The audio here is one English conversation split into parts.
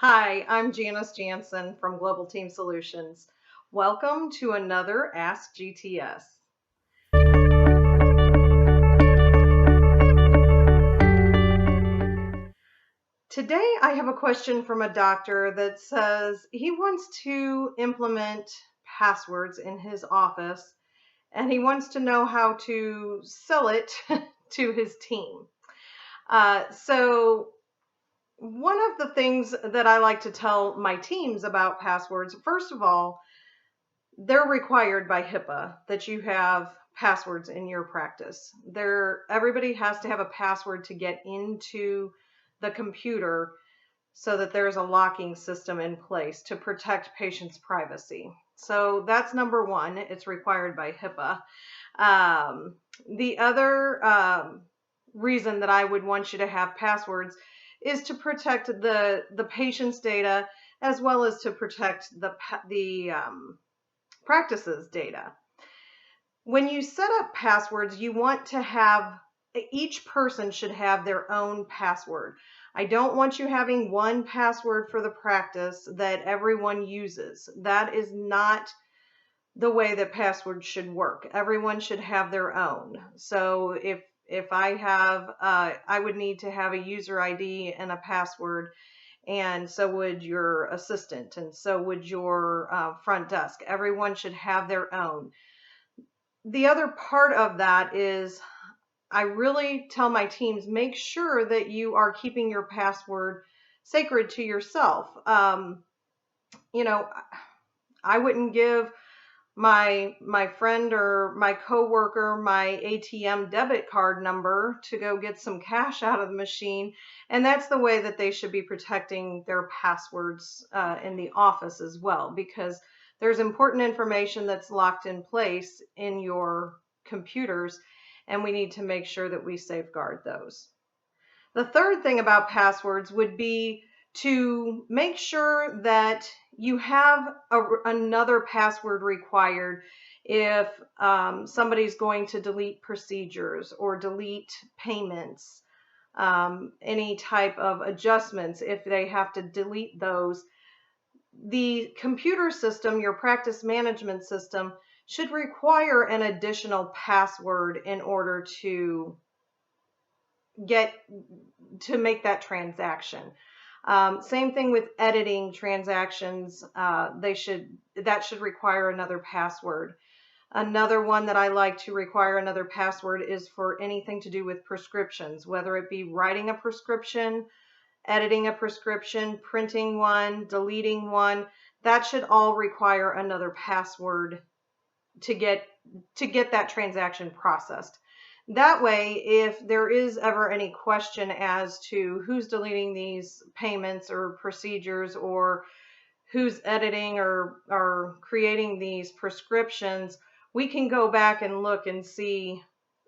Hi, I'm Janice Jansen from Global Team Solutions. Welcome to another Ask GTS. Today I have a question from a doctor that says he wants to implement passwords in his office and he wants to know how to sell it to his team. So one of the things that I like to tell my teams about passwords, first of all, they're required by HIPAA that you have passwords in your practice. Everybody has to have a password to get into the computer so that there's a locking system in place to protect patients' privacy. So that's number one. It's required by HIPAA. The other reason that I would want you to have passwords is to protect the patient's data as well as to protect the practices data. When you set up passwords, you want to have, each person should have their own password. I don't want you having one password for the practice that everyone uses. That is not the way that passwords should work. Everyone should have their own. So if I have, I would need to have a user ID and a password, and so would your assistant, and so would your front desk. Everyone should have their own. The other part of that is I really tell my teams, make sure that you are keeping your password sacred to yourself. You know, I wouldn't give my friend or my coworker my ATM debit card number to go get some cash out of the machine, and that's the way that they should be protecting their passwords in the office as well, because there's important information that's locked in place in your computers, and we need to make sure that we safeguard those. The third thing about passwords would be to make sure that you have another password required if somebody's going to delete procedures or delete payments, any type of adjustments, if they have to delete those. The computer system, your practice management system, should require an additional password in order to make that transaction. Same thing with editing transactions. That should require another password. Another one that I like to require another password is for anything to do with prescriptions, whether it be writing a prescription, editing a prescription, printing one, deleting one. That should all require another password to get that transaction processed. That way, if there is ever any question as to who's deleting these payments or procedures, or who's editing or creating these prescriptions, we can go back and look and see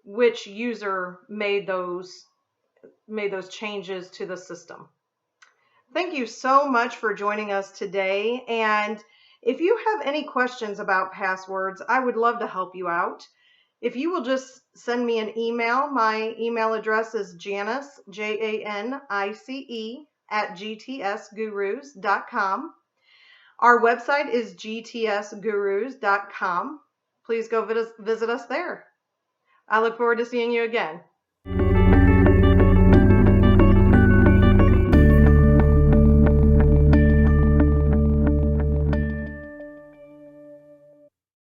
which user made those changes to the system. Thank you so much for joining us today. And if you have any questions about passwords, I would love to help you out. If you will just send me an email, my email address is Janice, Janice, @gtsgurus.com. Our website is gtsgurus.com. Please go visit us there. I look forward to seeing you again.